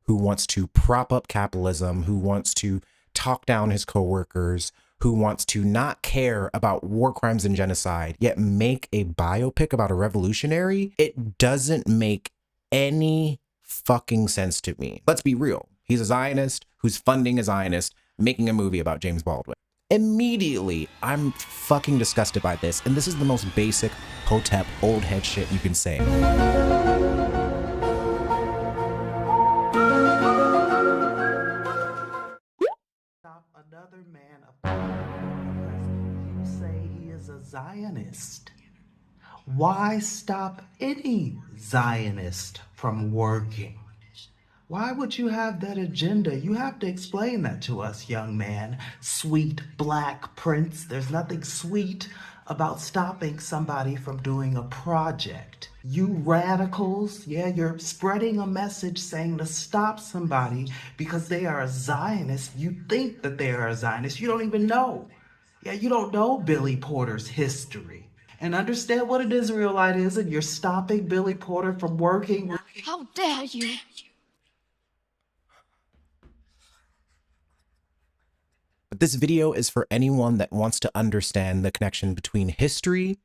who wants to prop up capitalism, who wants to talk down his coworkers, who wants to not care about war crimes and genocide, yet make a biopic about a revolutionary, it doesn't make any fucking sense to me. Let's be real. He's a Zionist who's funding a Zionist making a movie about James Baldwin. Immediately, I'm fucking disgusted by this, and this is the most basic hotep old head shit you can say. Stop another man of God because you say he is a Zionist. Why stop any Zionist from working? Why would you have that agenda? You have to explain that to us, young man. Sweet black prince. There's nothing sweet about stopping somebody from doing a project. You radicals, yeah, you're spreading a message saying to stop somebody because they are a Zionist. You think that they are a Zionist. You don't even know. Yeah, you don't know Billy Porter's history. And understand what an Israelite is, and you're stopping Billy Porter from working. How dare you? But this video is for anyone that wants to understand the connection between history,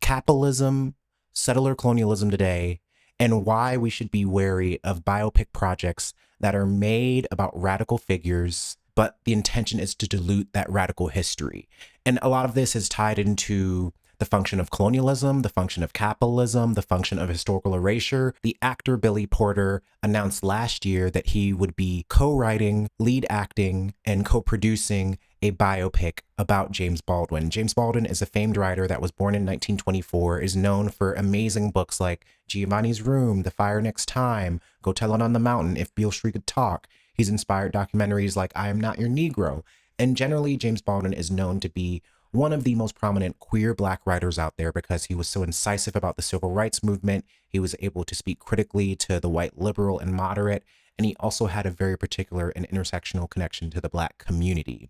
capitalism, settler colonialism today, and why we should be wary of biopic projects that are made about radical figures, but the intention is to dilute that radical history. And a lot of this is tied into the function of colonialism, the function of capitalism, the function of historical erasure. The actor Billy Porter announced last year that he would be co-writing, lead acting, and co-producing a biopic about James Baldwin. James Baldwin is a famed writer that was born in 1924, is known for amazing books like Giovanni's Room, The Fire Next Time, Go Tell It on the Mountain, If Beale Street Could Talk. He's inspired documentaries like I Am Not Your Negro. And generally, James Baldwin is known to be one of the most prominent queer Black writers out there because he was so incisive about the civil rights movement. He was able to speak critically to the white liberal and moderate, and he also had a very particular and intersectional connection to the Black community.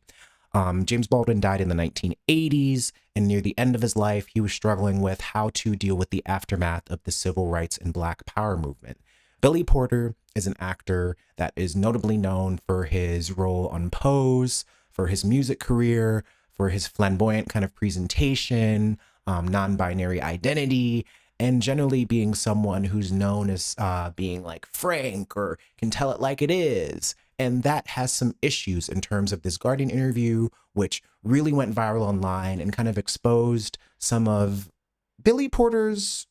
James Baldwin died in the 1980s, and near the end of his life, he was struggling with how to deal with the aftermath of the civil rights and Black power movement. Billy Porter is an actor that is notably known for his role on Pose, for his music career, for his flamboyant kind of presentation, non-binary identity, and generally being someone who's known as being like frank or can tell it like it is. And that has some issues in terms of this Guardian interview, which really went viral online and kind of exposed some of Billy Porter's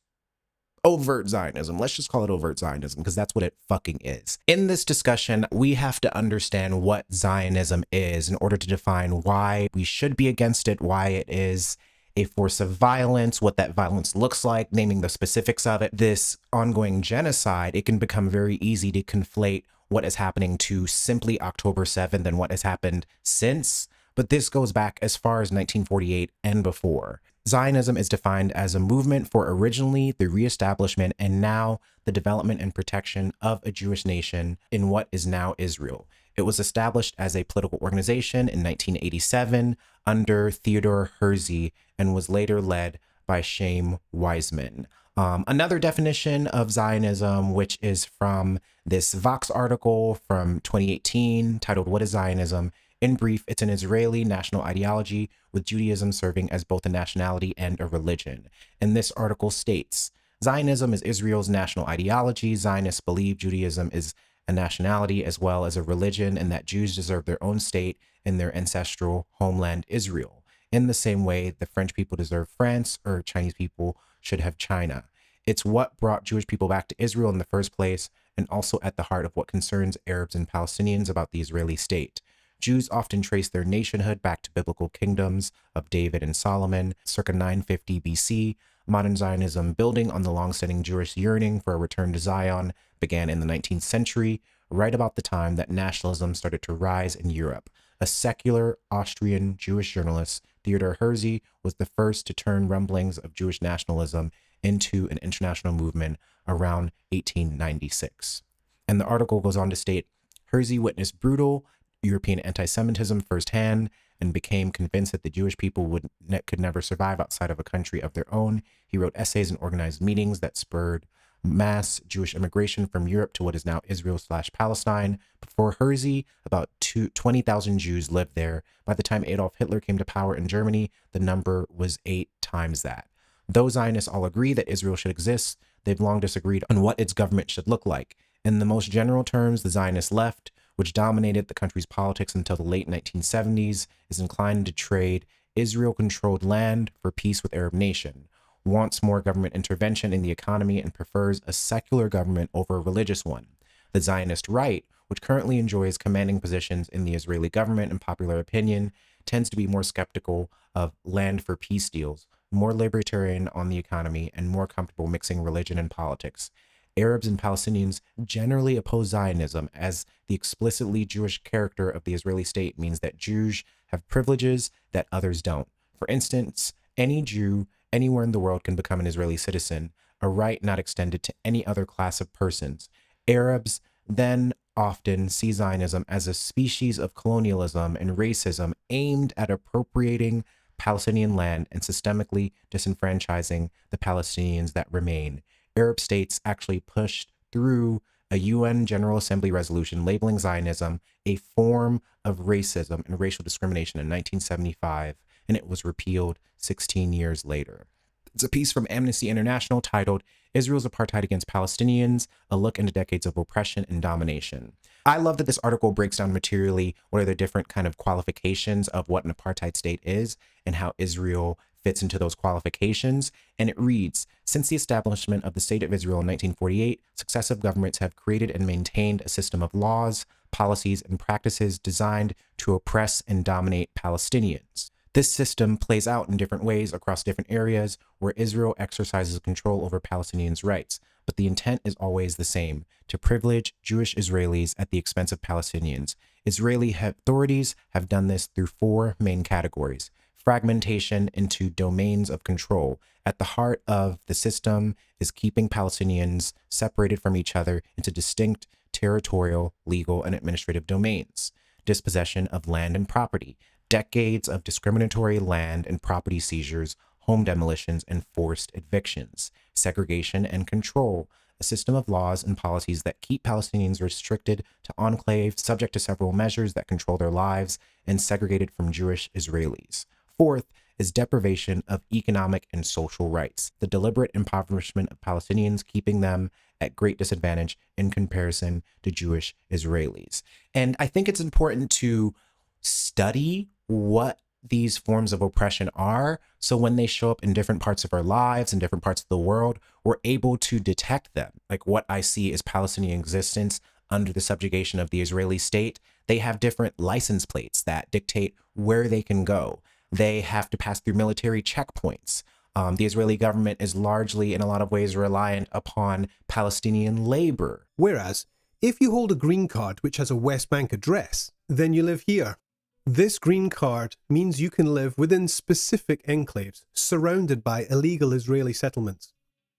overt Zionism. Let's just call it overt Zionism because that's what it fucking is. In this discussion, we have to understand what Zionism is in order to define why we should be against it, why it is a force of violence, what that violence looks like, naming the specifics of it. This ongoing genocide, it can become very easy to conflate what is happening to simply October 7th and what has happened since. But this goes back as far as 1948 and before. Zionism is defined as a movement for originally the reestablishment and now the development and protection of a Jewish nation in what is now Israel. It was established as a political organization in 1987 under Theodore Herzl and was later led by Chaim Weizmann. Another definition of Zionism, which is from this Vox article from 2018 titled What is Zionism? In brief, it's an Israeli national ideology with Judaism serving as both a nationality and a religion. And this article states, Zionism is Israel's national ideology. Zionists believe Judaism is a nationality as well as a religion and that Jews deserve their own state in their ancestral homeland, Israel. In the same way, the French people deserve France or Chinese people should have China. It's what brought Jewish people back to Israel in the first place and also at the heart of what concerns Arabs and Palestinians about the Israeli state. Jews often trace their nationhood back to biblical kingdoms of David and Solomon, circa 950 BC. Modern Zionism, building on the long-standing Jewish yearning for a return to Zion, began in the 19th century, right about the time that nationalism started to rise in Europe. A secular Austrian Jewish journalist, Theodor Herzl, was the first to turn rumblings of Jewish nationalism into an international movement around 1896. And the article goes on to state, Herzl witnessed brutal European anti-Semitism firsthand and became convinced that the Jewish people could never survive outside of a country of their own. He wrote essays and organized meetings that spurred mass Jewish immigration from Europe to what is now Israel/Palestine. Before Herzl, about 20,000 Jews lived there. By the time Adolf Hitler came to power in Germany, the number was 8 times that. Though Zionists all agree that Israel should exist, they've long disagreed on what its government should look like. In the most general terms, the Zionist left, which dominated the country's politics until the late 1970s, is inclined to trade Israel-controlled land for peace with Arab nation, wants more government intervention in the economy, and prefers a secular government over a religious one. The Zionist right, which currently enjoys commanding positions in the Israeli government and popular opinion, tends to be more skeptical of land for peace deals, more libertarian on the economy, and more comfortable mixing religion and politics. Arabs and Palestinians generally oppose Zionism, as the explicitly Jewish character of the Israeli state means that Jews have privileges that others don't. For instance, any Jew anywhere in the world can become an Israeli citizen, a right not extended to any other class of persons. Arabs then often see Zionism as a species of colonialism and racism aimed at appropriating Palestinian land and systemically disenfranchising the Palestinians that remain. Arab states actually pushed through a UN General Assembly resolution labeling Zionism a form of racism and racial discrimination in 1975, and it was repealed 16 years later. It's a piece from Amnesty International titled Israel's Apartheid Against Palestinians, a look into decades of oppression and domination. I love that this article breaks down materially what are the different kind of qualifications of what an apartheid state is and how Israel fits into those qualifications. And it reads, since the establishment of the State of Israel in 1948, successive governments have created and maintained a system of laws, policies, and practices designed to oppress and dominate Palestinians. This system plays out in different ways across different areas where Israel exercises control over Palestinians' rights, but the intent is always the same, to privilege Jewish Israelis at the expense of Palestinians. Israeli authorities have done this through 4 main categories. Fragmentation into domains of control. At the heart of the system is keeping Palestinians separated from each other into distinct territorial, legal, and administrative domains. Dispossession of land and property. Decades of discriminatory land and property seizures, home demolitions, and forced evictions. Segregation and control. A system of laws and policies that keep Palestinians restricted to enclaves, subject to several measures that control their lives, and segregated from Jewish Israelis. Fourth is deprivation of economic and social rights, the deliberate impoverishment of Palestinians, keeping them at great disadvantage in comparison to Jewish Israelis. And I think it's important to study what these forms of oppression are, so when they show up in different parts of our lives and different parts of the world, we're able to detect them. Like what I see is Palestinian existence under the subjugation of the Israeli state. They have different license plates that dictate where they can go. They have to pass through military checkpoints. The Israeli government is largely, in a lot of ways, reliant upon Palestinian labor. Whereas, if you hold a green card which has a West Bank address, then you live here. This green card means you can live within specific enclaves surrounded by illegal Israeli settlements.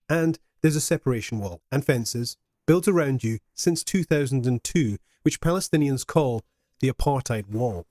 And there's a separation wall and fences built around you since 2002, which Palestinians call the apartheid wall.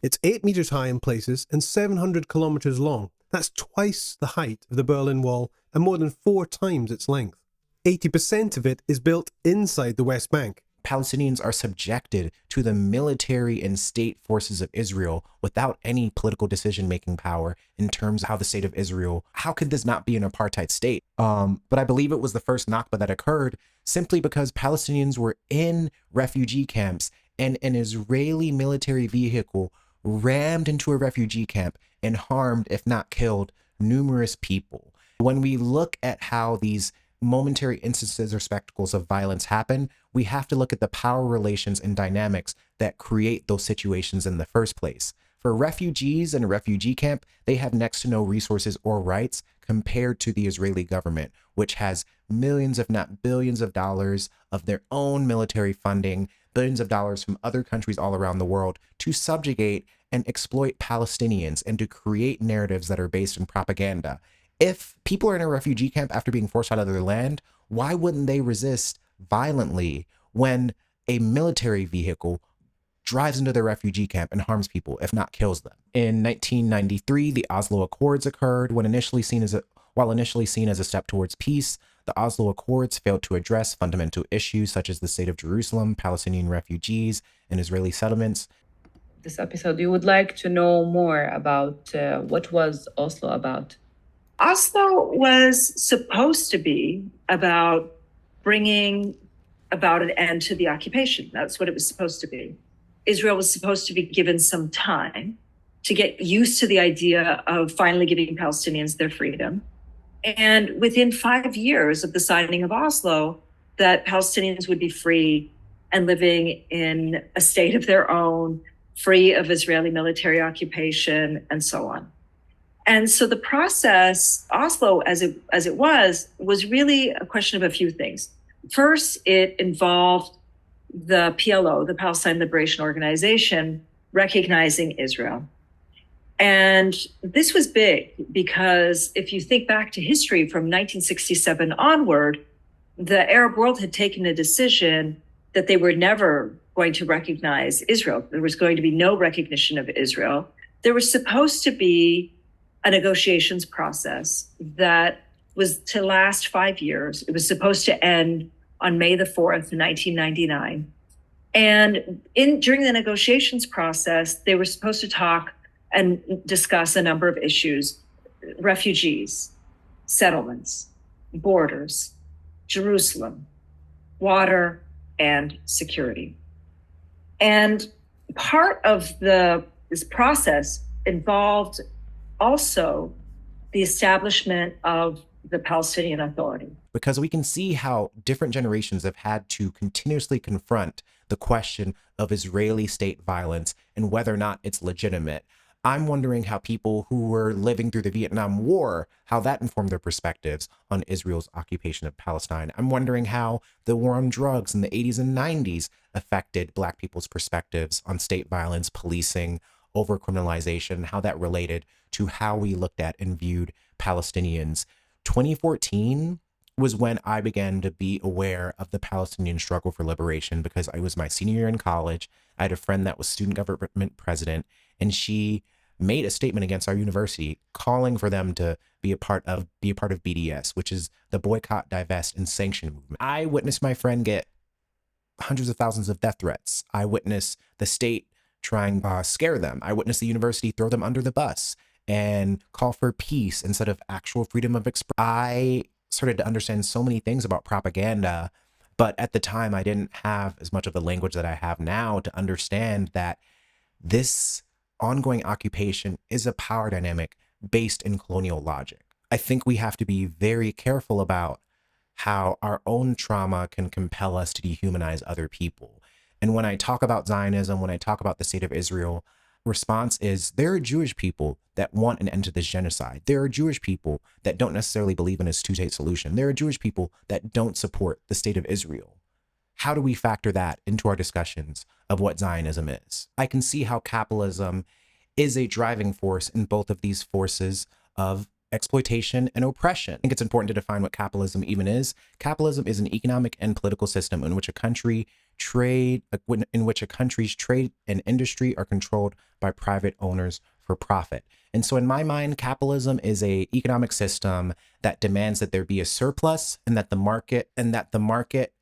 It's 8 meters high in places and 700 kilometers long. That's twice the height of the Berlin Wall and more than 4 times its length. 80% of it is built inside the West Bank. Palestinians are subjected to the military and state forces of Israel without any political decision-making power in terms of how the state of Israel, how could this not be an apartheid state? But I believe it was the first Nakba that occurred simply because Palestinians were in refugee camps and an Israeli military vehicle rammed into a refugee camp and harmed, if not killed, numerous people. When we look at how these momentary instances or spectacles of violence happen, we have to look at the power relations and dynamics that create those situations in the first place. For refugees in a refugee camp, they have next to no resources or rights compared to the Israeli government, which has millions, if not billions of dollars of their own military funding, billions of dollars from other countries all around the world to subjugate and exploit Palestinians and to create narratives that are based in propaganda. If people are in a refugee camp after being forced out of their land, why wouldn't they resist violently when a military vehicle drives into their refugee camp and harms people, if not kills them? In 1993, the Oslo Accords occurred. While initially seen as a step towards peace, The Oslo Accords failed to address fundamental issues such as the state of Jerusalem, Palestinian refugees, and Israeli settlements. This episode, you would like to know more about what was Oslo about? Oslo was supposed to be about bringing about an end to the occupation. That's what it was supposed to be. Israel was supposed to be given some time to get used to the idea of finally giving Palestinians their freedom. And within 5 years of the signing of Oslo, that Palestinians would be free and living in a state of their own, free of Israeli military occupation, and so on. And so the process, Oslo as it was really a question of a few things. First, it involved the PLO, the Palestine Liberation Organization, recognizing Israel. And this was big because if you think back to history from 1967 onward, the Arab world had taken a decision that they were never going to recognize Israel. There was going to be no recognition of Israel. There was supposed to be a negotiations process that was to last 5 years. It was supposed to end on May the 4th, 1999. And during the negotiations process, they were supposed to talk and discuss a number of issues: refugees, settlements, borders, Jerusalem, water, and security. And part of this process involved also the establishment of the Palestinian Authority. Because we can see how different generations have had to continuously confront the question of Israeli state violence and whether or not it's legitimate. I'm wondering how people who were living through the Vietnam War, how that informed their perspectives on Israel's occupation of Palestine. I'm wondering how the war on drugs in the 80s and 90s affected Black people's perspectives on state violence, policing, overcriminalization, how that related to how we looked at and viewed Palestinians. 2014 was when I began to be aware of the Palestinian struggle for liberation because I was my senior year in college. I had a friend that was student government president, and she made a statement against our university calling for them to be a part of BDS, which is the boycott, divest, and sanction movement. I witnessed my friend get hundreds of thousands of death threats. I witnessed the state trying to scare them. I witnessed the university throw them under the bus and call for peace instead of actual freedom of expression. I started to understand so many things about propaganda, but at the time I didn't have as much of the language that I have now to understand that this ongoing occupation is a power dynamic based in colonial logic. I think we have to be very careful about how our own trauma can compel us to dehumanize other people. And when I talk about Zionism, when I talk about the state of Israel, response is there are Jewish people that want an end to this genocide. There are Jewish people that don't necessarily believe in a two-state solution. There are Jewish people that don't support the state of Israel. How do we factor that into our discussions of what Zionism is? I can see how capitalism is a driving force in both of these forces of exploitation and oppression. I think it's important to define what capitalism even is. Capitalism is an economic and political system in which a country's trade and industry are controlled by private owners for profit. And so in my mind, capitalism is a economic system that demands that there be a surplus and that the market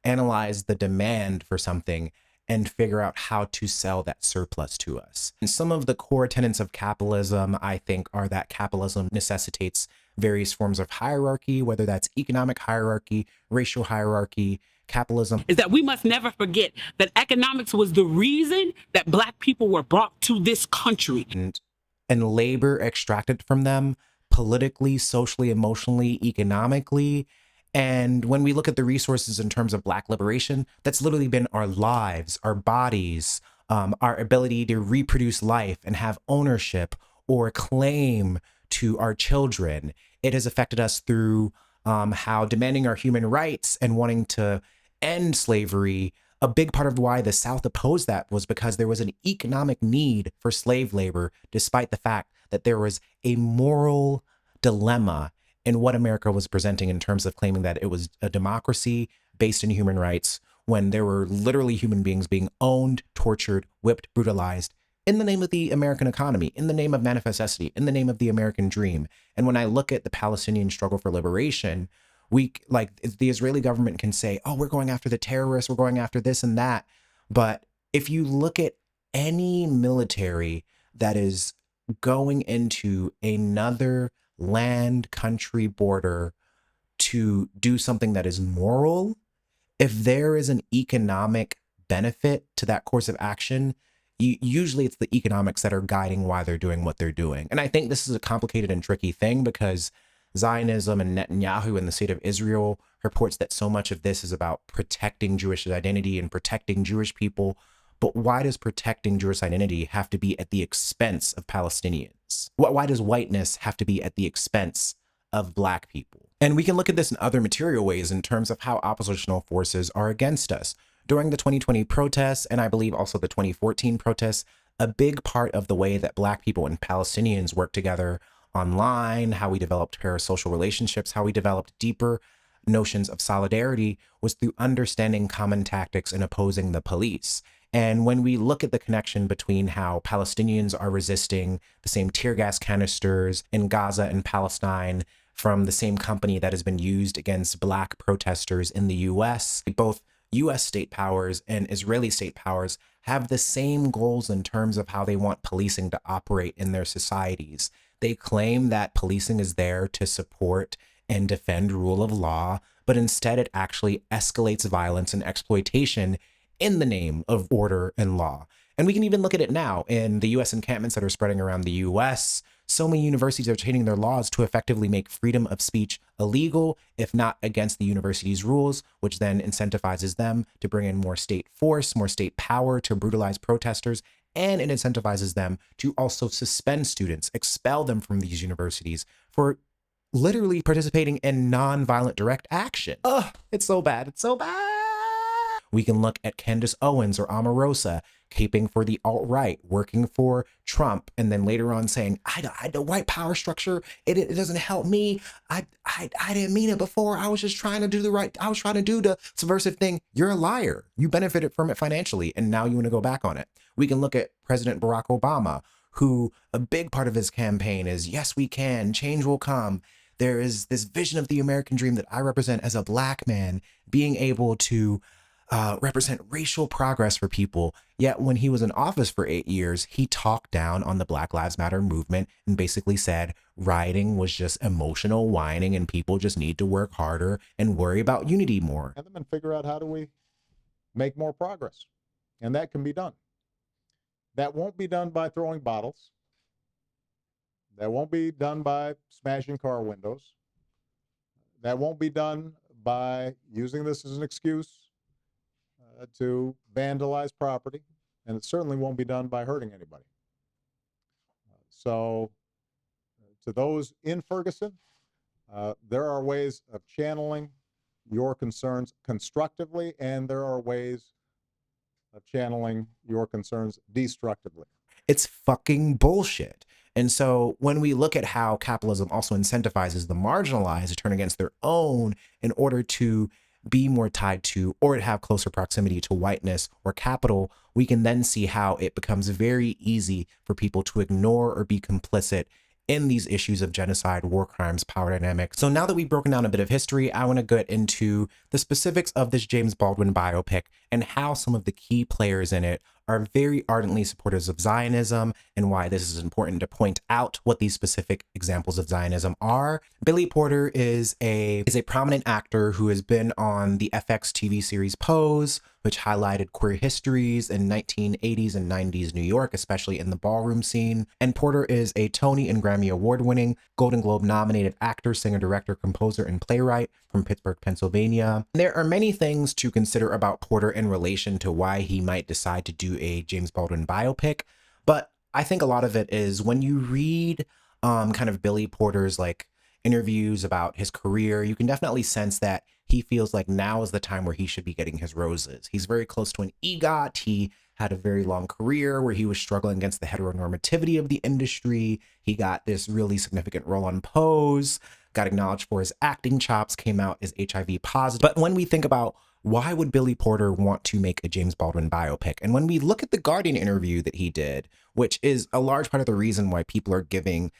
analyze the demand for something and figure out how to sell that surplus to us. And some of the core tenets of capitalism, I think, are that capitalism necessitates various forms of hierarchy, whether that's economic hierarchy, racial hierarchy. Capitalism is that we must never forget that economics was the reason that Black people were brought to this country. And labor extracted from them politically, socially, emotionally, economically. And when we look at the resources in terms of Black liberation, that's literally been our lives, our bodies, our ability to reproduce life and have ownership or claim to our children. It has affected us through how demanding our human rights and wanting to end slavery. A big part of why the South opposed that was because there was an economic need for slave labor, despite the fact that there was a moral dilemma in what America was presenting in terms of claiming that it was a democracy based in human rights when there were literally human beings being owned, tortured, whipped, brutalized in the name of the American economy, in the name of manifest necessity, in the name of the American dream. And when I look at the Palestinian struggle for liberation, The Israeli government can say, oh, we're going after the terrorists, we're going after this and that. But if you look at any military that is going into another land, country, border to do something that is moral, if there is an economic benefit to that course of action, usually it's the economics that are guiding why they're doing what they're doing. And I think this is a complicated and tricky thing because Zionism and Netanyahu and the state of Israel reports that so much of this is about protecting Jewish identity and protecting Jewish people. But why does protecting Jewish identity have to be at the expense of Palestinians? Why does whiteness have to be at the expense of Black people? And we can look at this in other material ways in terms of how oppositional forces are against us. During the 2020 protests, and I believe also the 2014 protests, a big part of the way that Black people and Palestinians work together online, how we developed parasocial relationships, how we developed deeper notions of solidarity was through understanding common tactics and opposing the police. And when we look at the connection between how Palestinians are resisting the same tear gas canisters in Gaza and Palestine from the same company that has been used against Black protesters in the US, both US state powers and Israeli state powers have the same goals in terms of how they want policing to operate in their societies. They claim that policing is there to support and defend rule of law, but instead it actually escalates violence and exploitation in the name of order and law. And we can even look at it now in the US encampments that are spreading around the US. So many universities are changing their laws to effectively make freedom of speech illegal, if not against the university's rules, which then incentivizes them to bring in more state force, more state power to brutalize protesters. And it incentivizes them to also suspend students, expel them from these universities for literally participating in nonviolent direct action. Ugh, it's so bad. It's so bad. We can look at Candace Owens or Omarosa caping for the alt-right, working for Trump, and then later on saying, the white power structure, it doesn't help me. I didn't mean it before. I was just trying to do the subversive thing. You're a liar. You benefited from it financially, and now you want to go back on it. We can look at President Barack Obama, who a big part of his campaign is, yes, we can, change will come. There is this vision of the American dream that I represent as a Black man, being able to represent racial progress for people. Yet when he was in office for 8 years, he talked down on the Black Lives Matter movement and basically said rioting was just emotional whining and people just need to work harder and worry about unity more. And figure out how do we make more progress. And that can be done. That won't be done by throwing bottles. That won't be done by smashing car windows. That won't be done by using this as an excuse to vandalize property, and it certainly won't be done by hurting anybody. So to those in Ferguson, there are ways of channeling your concerns constructively, and there are ways of channeling your concerns destructively. It's fucking bullshit. And so when we look at how capitalism also incentivizes the marginalized to turn against their own in order to be more tied to or to have closer proximity to whiteness or capital, we can then see how it becomes very easy for people to ignore or be complicit in these issues of genocide, war crimes, power dynamics. So now that we've broken down a bit of history, I want to get into the specifics of this James Baldwin biopic and how some of the key players in it are very ardently supporters of Zionism and why this is important to point out what these specific examples of Zionism are. Billy Porter is a prominent actor who has been on the FX TV series Pose, which highlighted queer histories in 1980s and 90s New York, especially in the ballroom scene. And Porter is a Tony and Grammy Award-winning, Golden Globe-nominated actor, singer, director, composer, and playwright from Pittsburgh, Pennsylvania. There are many things to consider about Porter in relation to why he might decide to do a James Baldwin biopic, but I think a lot of it is when you read kind of Billy Porter's like interviews about his career, you can definitely sense that he feels like now is the time where he should be getting his roses. He's very close to an EGOT. He had a very long career where he was struggling against the heteronormativity of the industry. He got this really significant role on Pose, got acknowledged for his acting chops, came out as HIV positive. But when we think about why would Billy Porter want to make a James Baldwin biopic? And when we look at the Guardian interview that he did, which is a large part of the reason why people are giving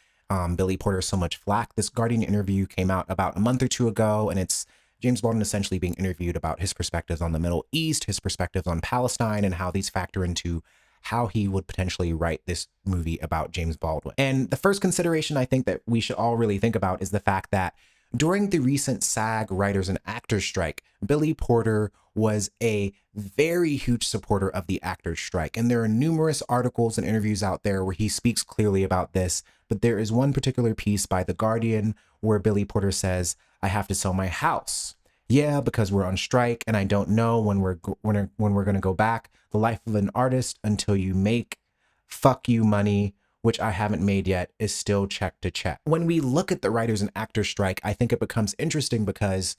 Billy Porter so much flack. This Guardian interview came out about a month or two ago, and it's James Baldwin essentially being interviewed about his perspectives on the Middle East, his perspectives on Palestine, and how these factor into how he would potentially write this movie about James Baldwin. And the first consideration I think that we should all really think about is the fact that during the recent SAG writers and actors strike, Billy Porter was a very huge supporter of the actors strike. And there are numerous articles and interviews out there where he speaks clearly about this. But there is one particular piece by The Guardian where Billy Porter says, "I have to sell my house. Yeah, because we're on strike and I don't know when we're going to go back. The life of an artist until you make fuck you money, which I haven't made yet, is still check to check." When we look at the writers and actors strike, I think it becomes interesting because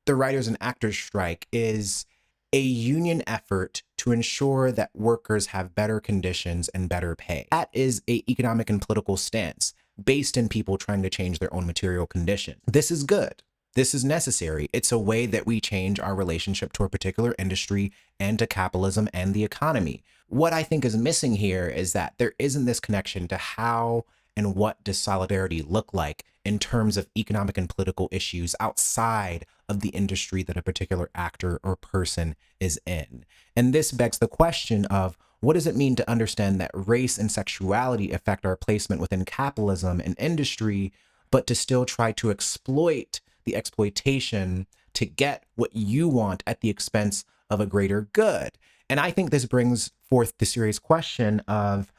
the writers and actors strike is a union effort to ensure that workers have better conditions and better pay. That is an economic and political stance based in people trying to change their own material condition. This is good. This is necessary. It's a way that we change our relationship to a particular industry and to capitalism and the economy. What I think is missing here is that there isn't this connection to how and what does solidarity look like in terms of economic and political issues outside of the industry that a particular actor or person is in. And this begs the question of, what does it mean to understand that race and sexuality affect our placement within capitalism and industry, but to still try to exploit the exploitation to get what you want at the expense of a greater good? And I think this brings forth the serious question of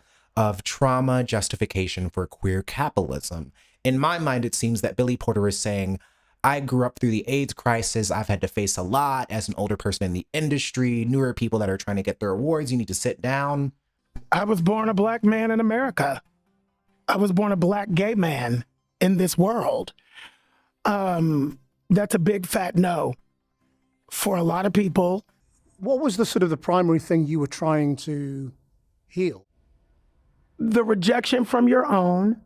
trauma justification for queer capitalism. In my mind, it seems that Billy Porter is saying, I grew up through the AIDS crisis. I've had to face a lot as an older person in the industry, newer people that are trying to get their awards. You need to sit down. I was born a black man in America. I was born a black gay man in this world. That's a big fat no for a lot of people. What was the sort of the primary thing you were trying to heal? The rejection from your own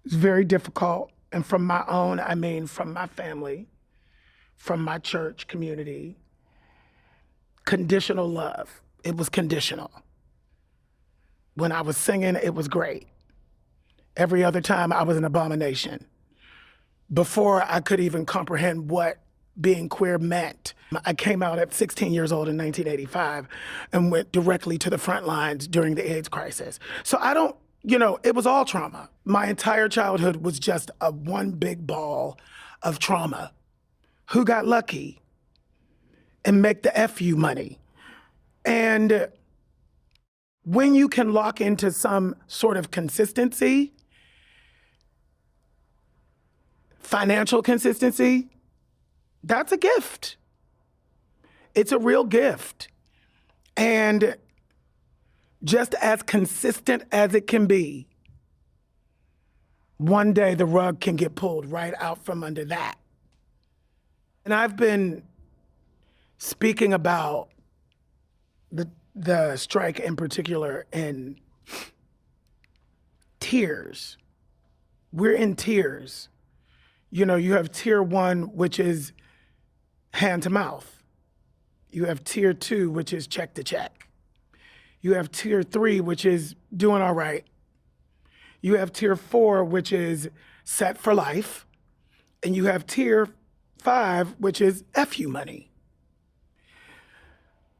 is very difficult. And from my own, I mean from my family, from my church community. Conditional love. It was conditional. When I was singing, it was great. Every other time, I was an abomination. Before I could even comprehend what being queer meant, I came out at 16 years old in 1985 and went directly to the front lines during the AIDS crisis. So it was all trauma. My entire childhood was just a one big ball of trauma. Who got lucky and make the FU money? And when you can lock into some sort of consistency, financial consistency, that's a gift. It's a real gift. And just as consistent as it can be, one day the rug can get pulled right out from under that. And I've been speaking about the strike in particular in tears. We're in tears. You have tier 1, which is hand to mouth. You have tier 2, which is check to check. You have tier 3, which is doing all right. You have tier 4, which is set for life. And you have tier 5, which is FU money.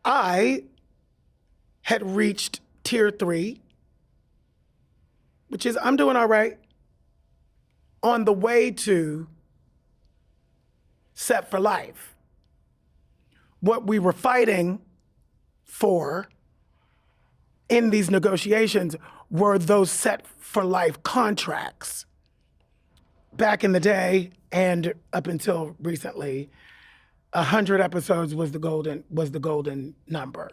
I had reached tier 3, which is I'm doing all right, on the way to set for life. What we were fighting for in these negotiations were those set for life contracts. Back in the day and up until recently, 100 episodes was the golden number.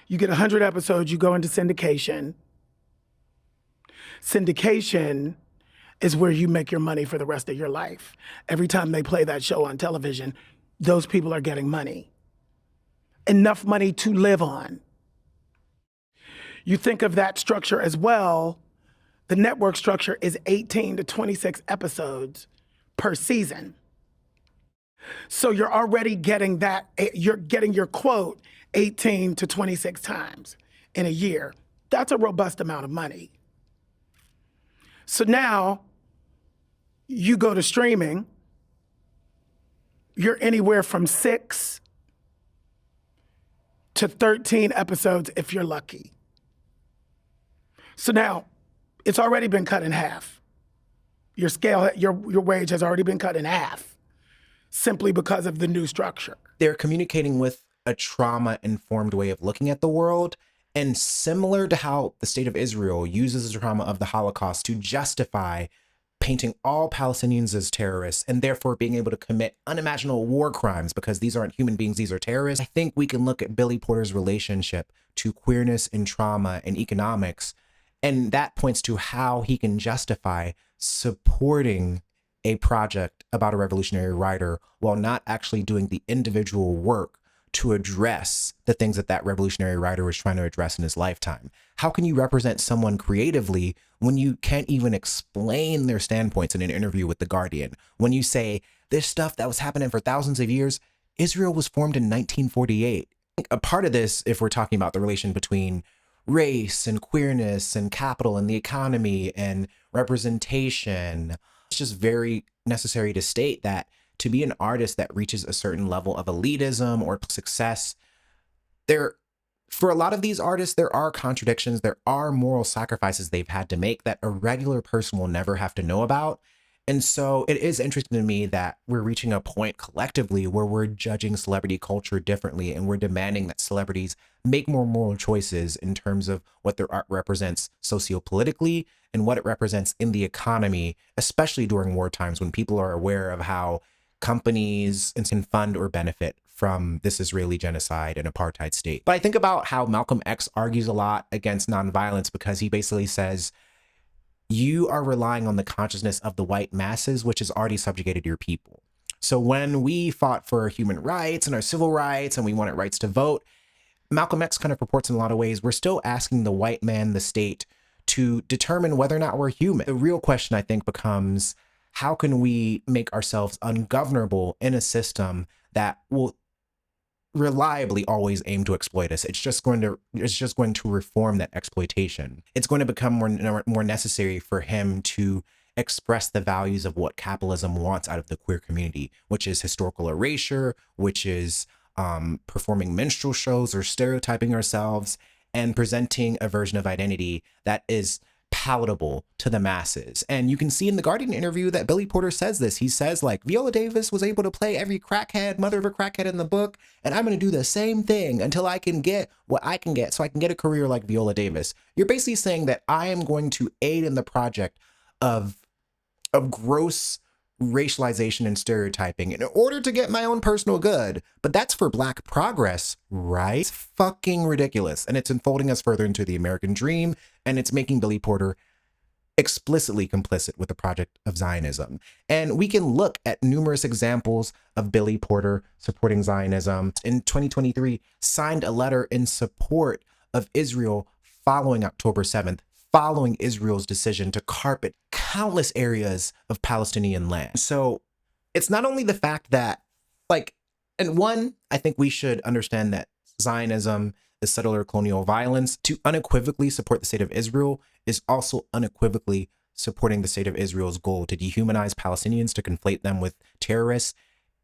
You get 100 episodes, you go into syndication. Syndication is where you make your money for the rest of your life. Every time they play that show on television, those people are getting money. Enough money to live on. You think of that structure as well, the network structure is 18 to 26 episodes per season. So you're already getting you're getting your quote 18 to 26 times in a year. That's a robust amount of money. So now you go to streaming, you're anywhere from 6 to 13 episodes if you're lucky. So now it's already been cut in half. Your scale, your wage has already been cut in half simply because of the new structure. They're communicating with a trauma-informed way of looking at the world, and similar to how the state of Israel uses the trauma of the Holocaust to justify painting all Palestinians as terrorists and therefore being able to commit unimaginable war crimes because these aren't human beings, these are terrorists. I think we can look at Billy Porter's relationship to queerness and trauma and economics, and that points to how he can justify supporting a project about a revolutionary writer while not actually doing the individual work to address the things that that revolutionary writer was trying to address in his lifetime. How can you represent someone creatively when you can't even explain their standpoints in an interview with The Guardian? When you say, this stuff that was happening for thousands of years, Israel was formed in 1948. A part of this, if we're talking about the relation between race and queerness and capital and the economy and representation, it's just very necessary to state that to be an artist that reaches a certain level of elitism or success, for a lot of these artists, there are contradictions, there are moral sacrifices they've had to make that a regular person will never have to know about. And so it is interesting to me that we're reaching a point collectively where we're judging celebrity culture differently, and we're demanding that celebrities make more moral choices in terms of what their art represents sociopolitically and what it represents in the economy, especially during war times when people are aware of how companies can fund or benefit from this Israeli genocide and apartheid state. But I think about how Malcolm X argues a lot against nonviolence because he basically says, you are relying on the consciousness of the white masses, which has already subjugated your people. So when we fought for human rights and our civil rights and we wanted rights to vote, Malcolm X kind of purports in a lot of ways, we're still asking the white man, the state, to determine whether or not we're human. The real question, I think, becomes, how can we make ourselves ungovernable in a system that will reliably always aim to exploit us? It's just going to reform that exploitation. It's going to become more necessary for him to express the values of what capitalism wants out of the queer community, which is historical erasure, which is performing minstrel shows or stereotyping ourselves and presenting a version of identity that is palatable to the masses. And you can see in the Guardian interview that Billy Porter says this. He says, like, Viola Davis was able to play every crackhead, mother of a crackhead in the book, and I'm going to do the same thing until I can get what I can get so I can get a career like Viola Davis. You're basically saying that I am going to aid in the project of gross racialization and stereotyping in order to get my own personal good. But that's for Black progress, right? It's fucking ridiculous. And it's enfolding us further into the American dream, and it's making Billy Porter explicitly complicit with the project of Zionism. And we can look at numerous examples of Billy Porter supporting Zionism. In 2023, signed a letter in support of Israel following October 7th, following Israel's decision to carpet countless areas of Palestinian land. So it's not only the fact that, like, and one, I think we should understand that Zionism is settler colonial violence. To unequivocally support the state of Israel is also unequivocally supporting the state of Israel's goal to dehumanize Palestinians, to conflate them with terrorists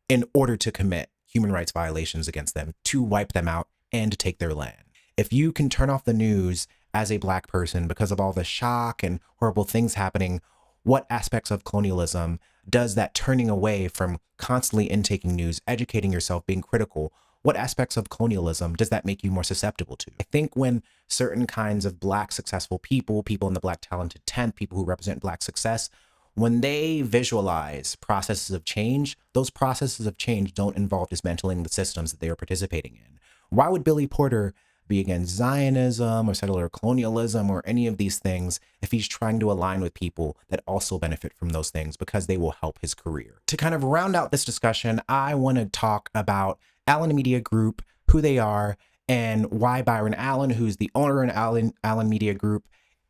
in order to commit human rights violations against them, to wipe them out and to take their land. If you can turn off the news as a Black person because of all the shock and horrible things happening, what aspects of colonialism does that turning away from constantly intaking news, educating yourself, being critical, what aspects of colonialism does that make you more susceptible to? I think when certain kinds of Black successful people in the Black talented tent, people who represent Black success, when they visualize processes of change, those processes of change don't involve dismantling the systems that they are participating in. Why would Billy Porter be against Zionism or settler colonialism or any of these things if he's trying to align with people that also benefit from those things because they will help his career? To kind of round out this discussion, I want to talk about Allen Media Group, who they are, and why Byron Allen, who's the owner of Allen Media Group,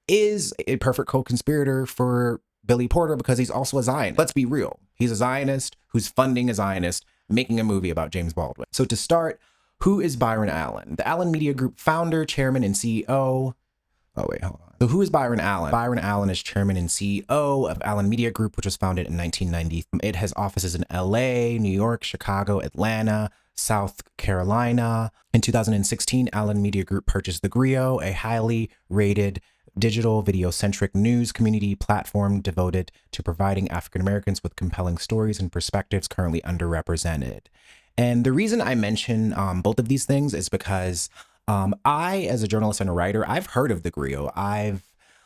is a perfect co-conspirator for Billy Porter because he's also a Zionist. Let's be real. He's a Zionist who's funding a Zionist making a movie about James Baldwin. So to start, who is Byron Allen? The Allen Media Group founder, chairman, and CEO. Oh, wait, hold on. So who is Byron Allen? Byron Allen is chairman and CEO of Allen Media Group, which was founded in 1990. It has offices in LA, New York, Chicago, Atlanta, South Carolina. In 2016, Allen Media Group purchased The Griot, a highly rated digital video-centric news community platform devoted to providing African Americans with compelling stories and perspectives currently underrepresented. And the reason I mention both of these things is because I, as a journalist and a writer, I've heard of The Griot. I've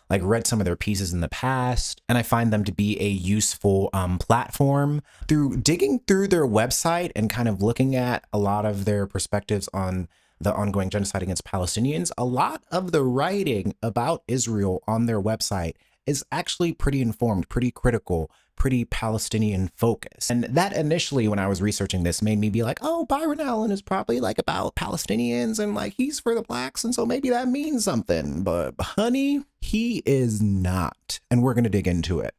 read some of their pieces in the past, and I find them to be a useful platform. Through digging through their website and kind of looking at a lot of their perspectives on the ongoing genocide against Palestinians, a lot of the writing about Israel on their website is actually pretty informed, pretty critical, pretty Palestinian focused. And that initially, when I was researching this, made me be like, oh, Byron Allen is probably about Palestinians and he's for the blacks. And so maybe that means something. But honey, he is not. And we're going to dig into it.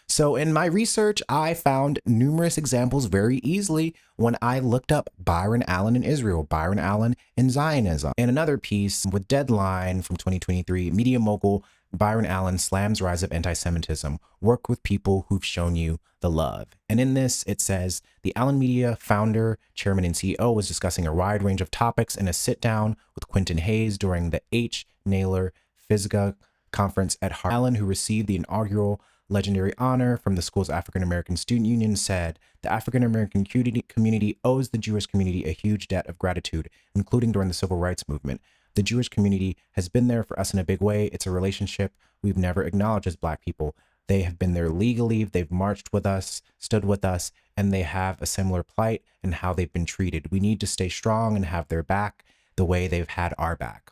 So in my research, I found numerous examples very easily when I looked up Byron Allen in Israel, Byron Allen in Zionism. In another piece with Deadline from 2023, media mogul Byron Allen slams rise of anti-Semitism. Work with people who've shown you the love. And in this, it says, the Allen Media founder, chairman, and CEO was discussing a wide range of topics in a sit-down with Quentin Hayes during the H. Naylor Fisga conference at Harvard. Allen, who received the inaugural legendary honor from the school's African American Student Union, said, the African American community owes the Jewish community a huge debt of gratitude, including during the Civil Rights Movement. The Jewish community has been there for us in a big way. It's a relationship we've never acknowledged as Black people. They have been there legally, they've marched with us, stood with us, and they have a similar plight in how they've been treated. We need to stay strong and have their back the way they've had our back.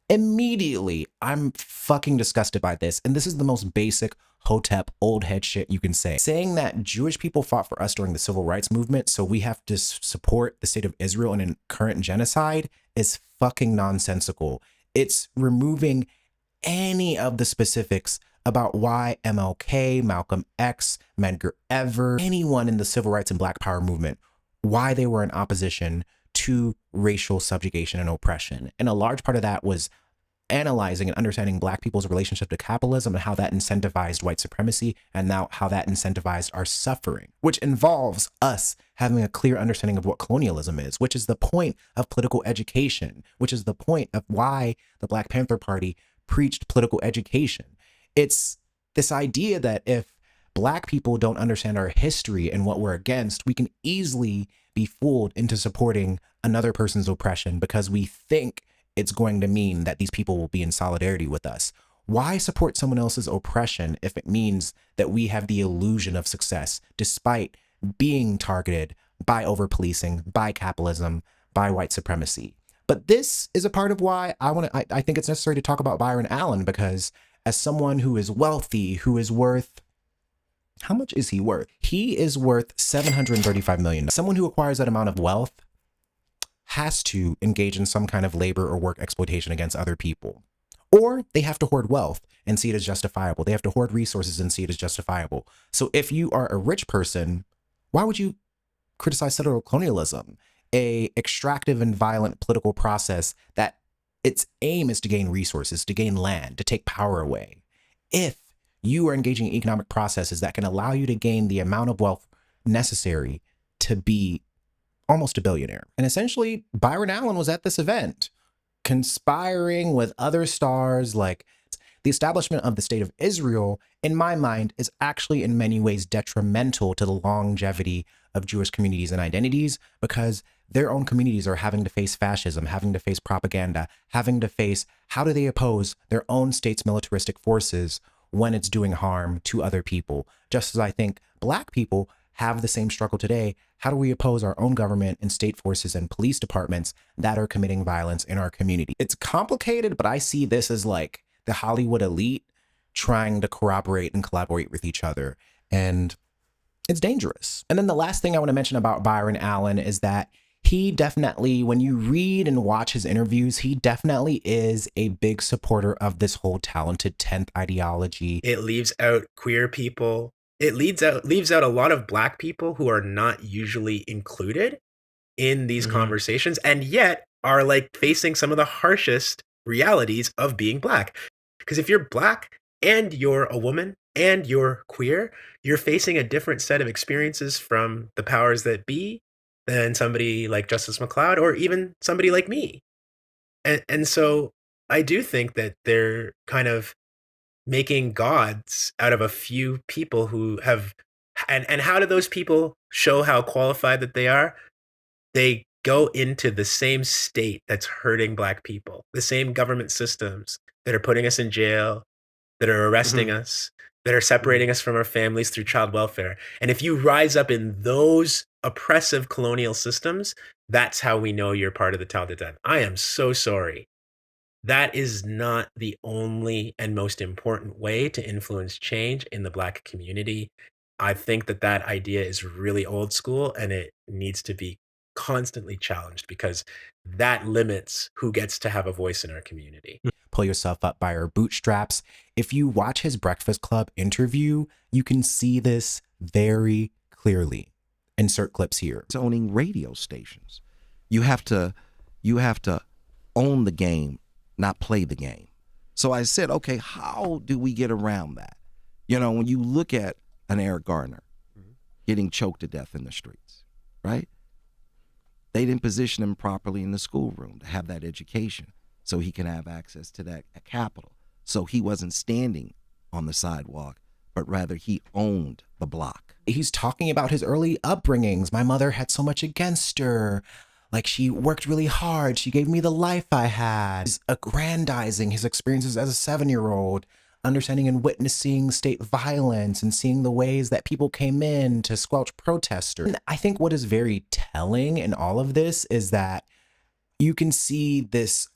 Immediately, I'm fucking disgusted by this. And this is the most basic Hotep old head shit you can say. Saying that Jewish people fought for us during the Civil Rights Movement, so we have to support the state of Israel in a current genocide is fucking nonsensical. It's removing any of the specifics about why MLK, Malcolm X, Medgar Evers, anyone in the Civil Rights and Black Power movement, why they were in opposition to racial subjugation and oppression. And a large part of that was analyzing and understanding Black people's relationship to capitalism and how that incentivized white supremacy and now how that incentivized our suffering, which involves us having a clear understanding of what colonialism is, which is the point of political education, which is the point of why the Black Panther Party preached political education. It's this idea that if Black people don't understand our history and what we're against, we can easily be fooled into supporting another person's oppression because we think it's going to mean that these people will be in solidarity with us. Why support someone else's oppression if it means that we have the illusion of success despite being targeted by over-policing, by capitalism, by white supremacy? But this is a part of why I think it's necessary to talk about Byron Allen, because as someone who is wealthy, who is worth, how much is he worth? He is worth $735 million. Someone who acquires that amount of wealth has to engage in some kind of labor or work exploitation against other people. Or they have to hoard wealth and see it as justifiable. They have to hoard resources and see it as justifiable. So if you are a rich person, why would you criticize settler colonialism, a extractive and violent political process that its aim is to gain resources, to gain land, to take power away? If you are engaging in economic processes that can allow you to gain the amount of wealth necessary to be almost a billionaire. And essentially, Byron Allen was at this event, conspiring with other stars. Like, the establishment of the state of Israel, in my mind, is actually in many ways detrimental to the longevity of Jewish communities and identities, because their own communities are having to face fascism, having to face propaganda, having to face how do they oppose their own state's militaristic forces when it's doing harm to other people. Just as I think Black people have the same struggle today. How do we oppose our own government and state forces and police departments that are committing violence in our community? It's complicated, but I see this as like the Hollywood elite trying to corroborate and collaborate with each other. And it's dangerous. And then the last thing I want to mention about Byron Allen is that he definitely, when you read and watch his interviews, he definitely is a big supporter of this whole talented 10th ideology. It leaves out queer people. It leaves out a lot of Black people who are not usually included in these conversations, and yet are like facing some of the harshest realities of being Black. Because if you're black and you're a woman and you're queer, you're facing a different set of experiences from the powers that be than somebody like Justice McCloud or even somebody like me. And so I do think that they're kind of making gods out of a few people who have, and how do those people show how qualified that they are? They go into the same state that's hurting black people, the same government systems that are putting us in jail, that are arresting us, that are separating us from our families through child welfare. And if you rise up in those oppressive colonial systems, that's how we know you're part of the Tau de. I am so sorry. That is not the only and most important way to influence change in the Black community. I think that that idea is really old school and it needs to be constantly challenged because that limits who gets to have a voice in our community. Pull yourself up by your bootstraps. If you watch his Breakfast Club interview, you can see this very clearly. Insert clips here. Owning radio stations. You have to own the game, not play the game. So I said, okay, how do we get around that? You know, when you look at an Eric Garner getting choked to death in the streets, right? They didn't position him properly in the schoolroom to have that education so he can have access to that capital. So he wasn't standing on the sidewalk, but rather he owned the block. He's talking about his early upbringings. My mother had so much against her. Like, she worked really hard. She gave me the life I had. He's aggrandizing his experiences as a 7-year-old, understanding and witnessing state violence and seeing the ways that people came in to squelch protesters. And I think what is very telling in all of this is that you can see this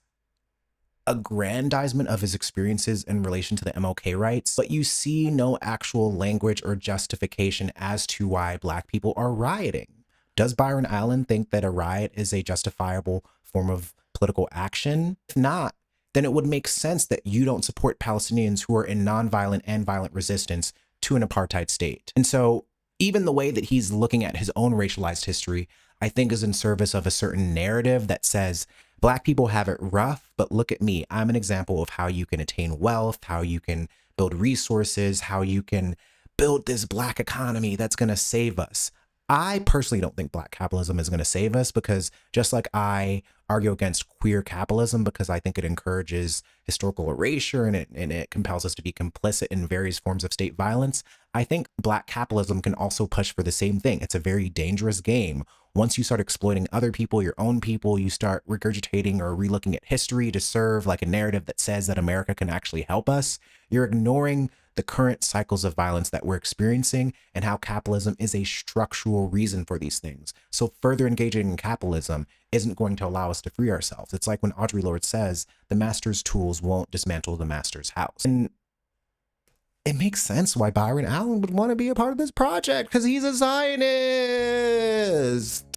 aggrandizement of his experiences in relation to the MLK rights, but you see no actual language or justification as to why Black people are rioting. Does Byron Allen think that a riot is a justifiable form of political action? If not, then it would make sense that you don't support Palestinians who are in nonviolent and violent resistance to an apartheid state. And so even the way that he's looking at his own racialized history, I think is in service of a certain narrative that says, Black people have it rough, but look at me. I'm an example of how you can attain wealth, how you can build resources, how you can build this Black economy that's going to save us. I personally don't think Black capitalism is going to save us, because just like I argue against queer capitalism because I think it encourages historical erasure and it compels us to be complicit in various forms of state violence, I think Black capitalism can also push for the same thing. It's a very dangerous game. Once you start exploiting other people, your own people, you start regurgitating or relooking at history to serve like a narrative that says that America can actually help us, you're ignoring the current cycles of violence that we're experiencing and how capitalism is a structural reason for these things. So further engaging in capitalism isn't going to allow us to free ourselves. It's like when Audre Lorde says, the master's tools won't dismantle the master's house. And it makes sense why Byron Allen would want to be a part of this project, because he's a Zionist.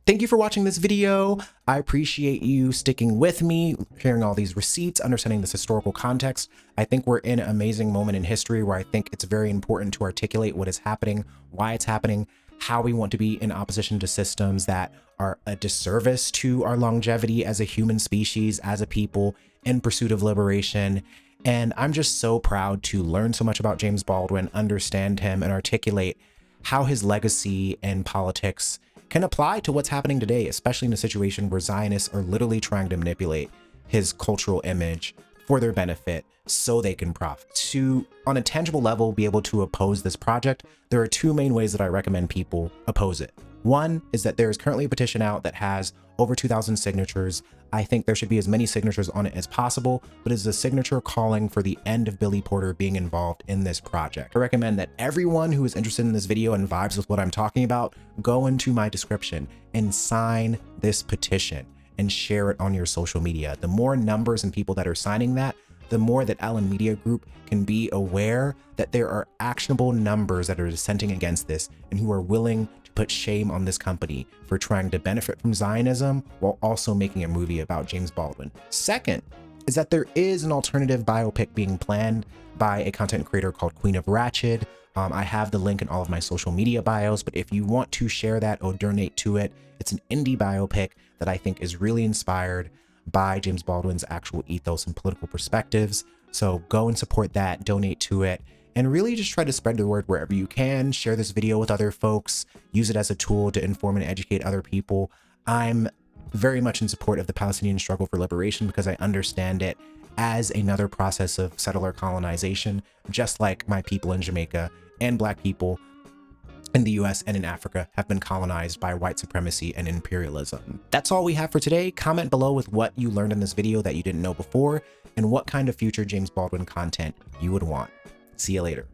Thank you for watching this video. I appreciate you sticking with me, sharing all these receipts, understanding this historical context. I think we're in an amazing moment in history where I think it's very important to articulate what is happening, why it's happening, how we want to be in opposition to systems that are a disservice to our longevity as a human species, as a people, in pursuit of liberation. And I'm just so proud to learn so much about James Baldwin, understand him, and articulate how his legacy and politics can apply to what's happening today, especially in a situation where Zionists are literally trying to manipulate his cultural image for their benefit so they can profit. To, on a tangible level, be able to oppose this project, there are two main ways that I recommend people oppose it. One is that there is currently a petition out that has over 2,000 signatures. I think there should be as many signatures on it as possible, but it's a signature calling for the end of Billy Porter being involved in this project. I recommend that everyone who is interested in this video and vibes with what I'm talking about, go into my description and sign this petition and share it on your social media. The more numbers and people that are signing that, the more that Allen Media Group can be aware that there are actionable numbers that are dissenting against this and who are willing to put shame on this company for trying to benefit from Zionism while also making a movie about James Baldwin. Second is that there is an alternative biopic being planned by a content creator called Queen of Ratchet. I have the link in all of my social media bios, but if you want to share that or donate to it, it's an indie biopic that I think is really inspired by James Baldwin's actual ethos and political perspectives. So go and support that, donate to it, and really just try to spread the word wherever you can. Share this video with other folks, use it as a tool to inform and educate other people. I'm very much in support of the Palestinian struggle for liberation because I understand it as another process of settler colonization, just like my people in Jamaica and Black people in the US and in Africa have been colonized by white supremacy and imperialism. That's all we have for today. Comment below with what you learned in this video that you didn't know before and what kind of future James Baldwin content you would want. See you later.